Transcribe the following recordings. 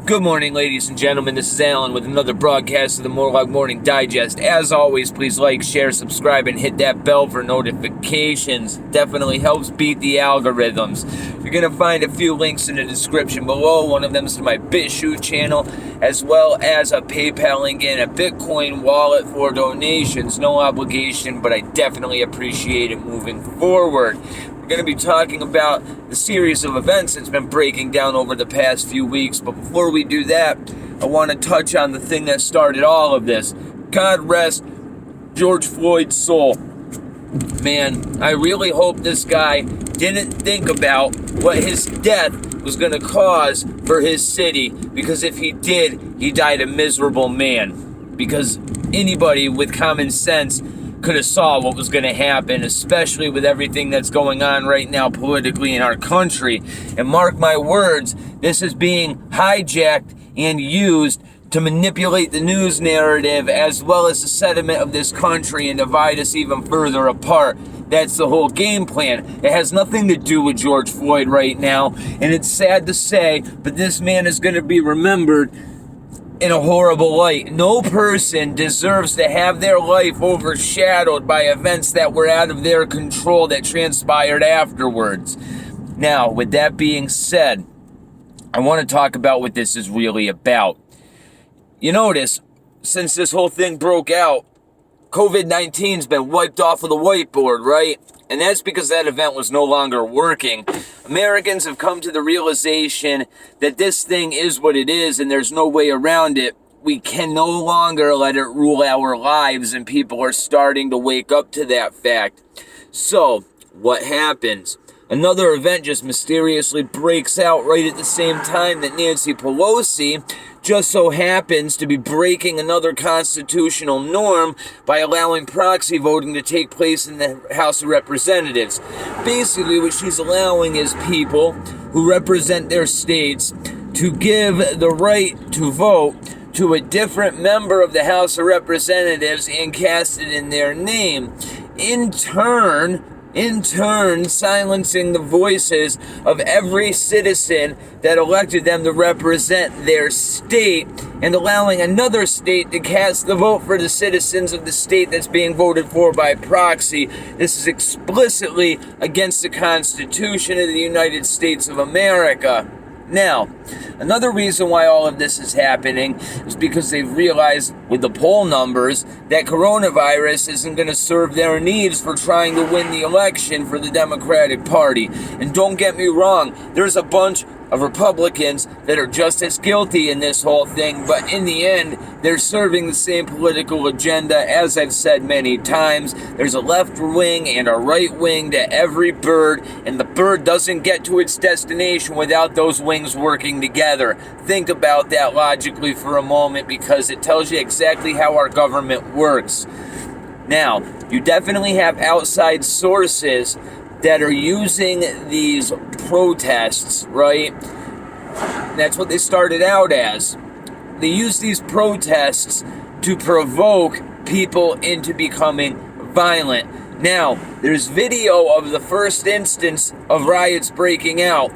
Good morning, ladies and gentlemen. This is Alan with another broadcast of the Morlock Morning Digest. As always, please like, share, subscribe, and hit that bell for notifications. Definitely helps beat the algorithms. You're going to find a few links in the description below. One of them is to my BitChute channel, as well as a PayPal link and a Bitcoin wallet for donations. No obligation, but I definitely appreciate it moving forward. We're going to be talking about the series of events that's been breaking down over the past few weeks. But before we do that, I want to touch on the thing that started all of this. God rest George Floyd's soul. Man, I really hope this guy didn't think about what his death was going to cause for his city. Because if he did, he died a miserable man. Because anybody with common sense could have saw what was going to happen, especially with everything that's going on right now politically in our country. And mark my words, this is being hijacked and used to manipulate the news narrative as well as the sentiment of this country and divide us even further apart. That's the whole game plan. It has nothing to do with George Floyd right now, and it's sad to say, but this man is going to be remembered in a horrible light. No person deserves to have their life overshadowed by events that were out of their control that transpired afterwards. Now, with that being said, I want to talk about what this is really about. You notice, since this whole thing broke out, COVID-19's been wiped off of the whiteboard, right? And that's because that event was no longer working. Americans have come to the realization that this thing is what it is and there's no way around it. We can no longer let it rule our lives, and people are starting to wake up to that fact. So, what happens? Another event just mysteriously breaks out right at the same time that Nancy Pelosi just so happens to be breaking another constitutional norm by allowing proxy voting to take place in the House of Representatives. Basically, what she's allowing is people who represent their states to give the right to vote to a different member of the House of Representatives and cast it in their name. In turn, silencing the voices of every citizen that elected them to represent their state and allowing another state to cast the vote for the citizens of the state that's being voted for by proxy. This is explicitly against the Constitution of the United States of America. Now, another reason why all of this is happening is because they've realized with the poll numbers that coronavirus isn't going to serve their needs for trying to win the election for the Democratic Party. And don't get me wrong, there's a bunch of Republicans that are just as guilty in this whole thing, but in the end, they're serving the same political agenda. As I've said many times, there's a left wing and a right wing to every bird, and the bird doesn't get to its destination without those wings working together. Think about that logically for a moment, because it tells you exactly how our government works. Now, you definitely have outside sources that are using these protests, right? That's what they started out as. They use these protests to provoke people into becoming violent. Now, there's video of the first instance of riots breaking out.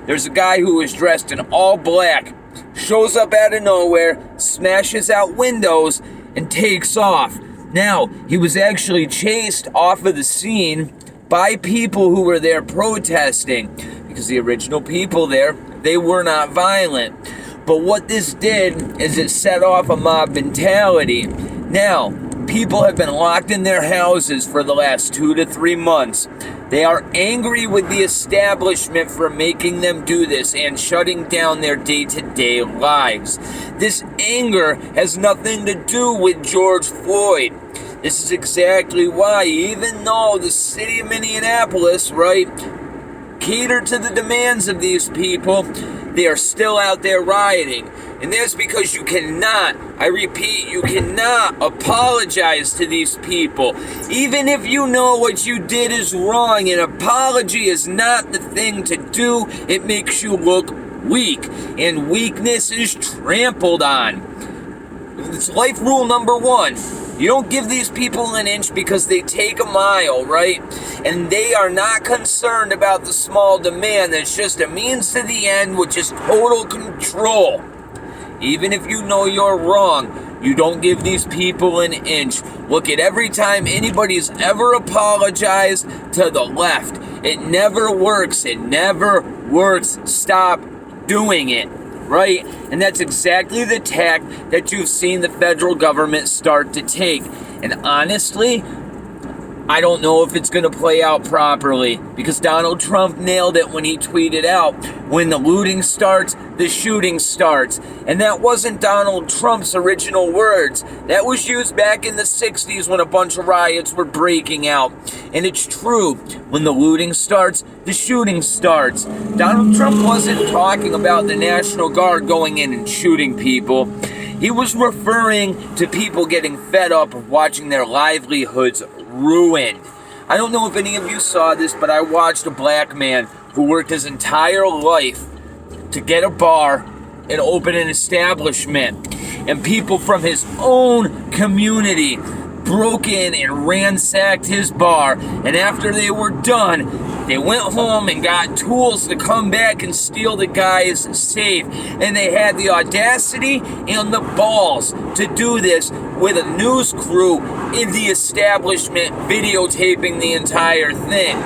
There's a guy who is dressed in all black, shows up out of nowhere, smashes out windows, and takes off. Now, he was actually chased off of the scene by people who were there protesting, because the original people there, they were not violent. But what this did is it set off a mob mentality. Now, people have been locked in their houses for the last 2 to 3 months. They are angry with the establishment for making them do this and shutting down their day-to-day lives. This anger has nothing to do with George Floyd. This is exactly why, even though the city of Minneapolis, right, catered to the demands of these people, they are still out there rioting. And that's because you cannot, I repeat, you cannot apologize to these people. Even if you know what you did is wrong, an apology is not the thing to do. It makes you look weak, and weakness is trampled on. It's life rule number 1. You don't give these people an inch because they take a mile, right? And they are not concerned about the small demand. That's just a means to the end, which is total control. Even if you know you're wrong, you don't give these people an inch. Look at every time anybody's ever apologized to the left. It never works. It never works. Stop doing it, right? And that's exactly the tack that you've seen the federal government start to take. And honestly, I don't know if it's going to play out properly, because Donald Trump nailed it when he tweeted out, when the looting starts, the shooting starts. And that wasn't Donald Trump's original words. That was used back in the 60s when a bunch of riots were breaking out. And it's true. When the looting starts, the shooting starts. Donald Trump wasn't talking about the National Guard going in and shooting people. He was referring to people getting fed up of watching their livelihoods ruined. I don't know if any of you saw this, but I watched a black man who worked his entire life to get a bar and open an establishment. And people from his own community broke in and ransacked his bar. And after they were done, they went home and got tools to come back and steal the guy's safe. And they had the audacity and the balls to do this with a news crew in the establishment videotaping the entire thing.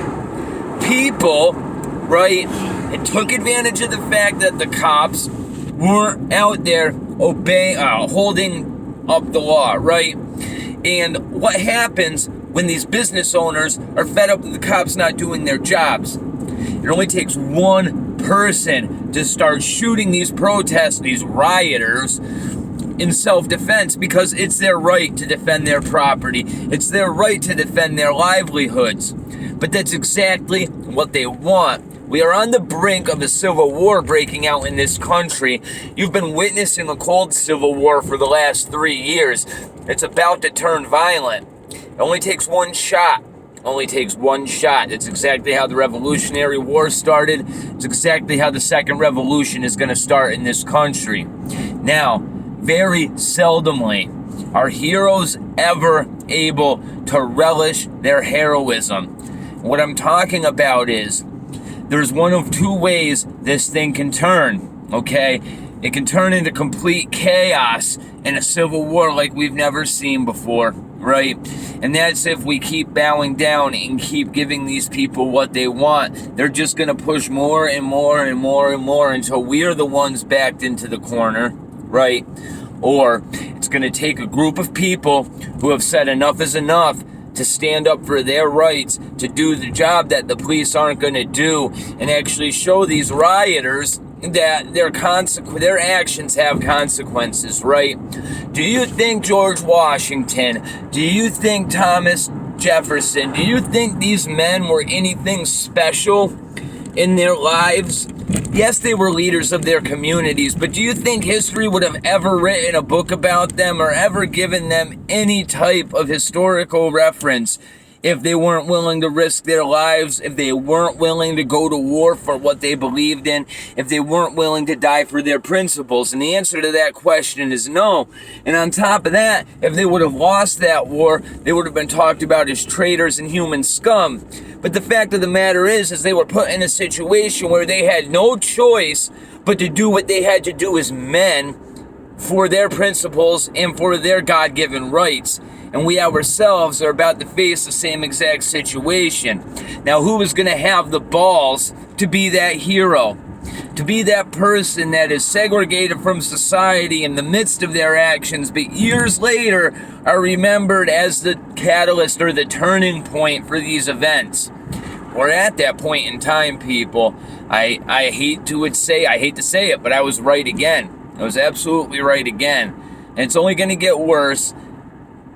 People, right, and took advantage of the fact that the cops weren't out there holding up the law, right? And what happens when these business owners are fed up with the cops not doing their jobs? It only takes one person to start shooting these protests, these rioters, in self-defense, because it's their right to defend their property. It's their right to defend their livelihoods. But that's exactly what they want. We are on the brink of a civil war breaking out in this country. You've been witnessing a cold civil war for the last 3 years. It's about to turn violent. It only takes one shot. Only takes one shot. That's exactly how the Revolutionary War started. It's exactly how the Second Revolution is going to start in this country. Now, very seldomly are heroes ever able to relish their heroism. What I'm talking about is, there's one of two ways this thing can turn, okay? It can turn into complete chaos in a civil war like we've never seen before, right? And that's if we keep bowing down and keep giving these people what they want. They're just going to push more and more and more and more until we are the ones backed into the corner, right? Or it's going to take a group of people who have said enough is enough to stand up for their rights, to do the job that the police aren't going to do, and actually show these rioters that their actions have consequences, right? Do you think George Washington, do you think Thomas Jefferson, do you think these men were anything special in their lives? Yes, they were leaders of their communities, but do you think history would have ever written a book about them or ever given them any type of historical reference if they weren't willing to risk their lives, if they weren't willing to go to war for what they believed in, if they weren't willing to die for their principles? And the answer to that question is no. And on top of that, if they would have lost that war, they would have been talked about as traitors and human scum. But the fact of the matter is they were put in a situation where they had no choice but to do what they had to do as men for their principles and for their God-given rights. And we ourselves are about to face the same exact situation. Now, who is going to have the balls to be that hero? To be that person that is segregated from society in the midst of their actions, but years later are remembered as the catalyst or the turning point for these events? We're at that point in time, people. I hate to say it, but I was right again. I was absolutely right again. And it's only going to get worse.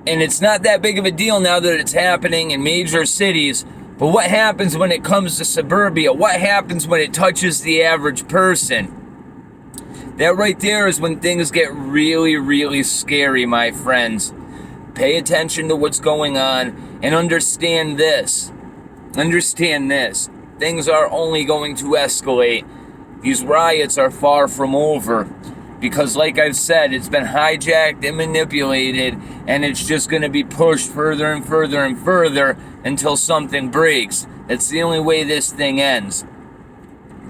And it's not that big of a deal now that it's happening in major cities. But what happens when it comes to suburbia? What happens when it touches the average person? That right there is when things get really, really scary, my friends. Pay attention to what's going on and understand this. Understand this. Things are only going to escalate. These riots are far from over. Because like I've said, it's been hijacked and manipulated, and it's just going to be pushed further and further and further until something breaks. That's the only way this thing ends.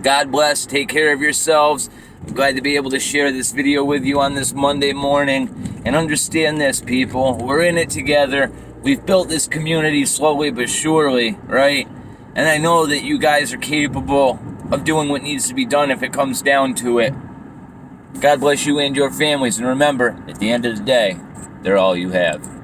God bless. Take care of yourselves. I'm glad to be able to share this video with you on this Monday morning. And understand this, people. We're in it together. We've built this community slowly but surely, right? And I know that you guys are capable of doing what needs to be done if it comes down to it. God bless you and your families. And remember, at the end of the day, they're all you have.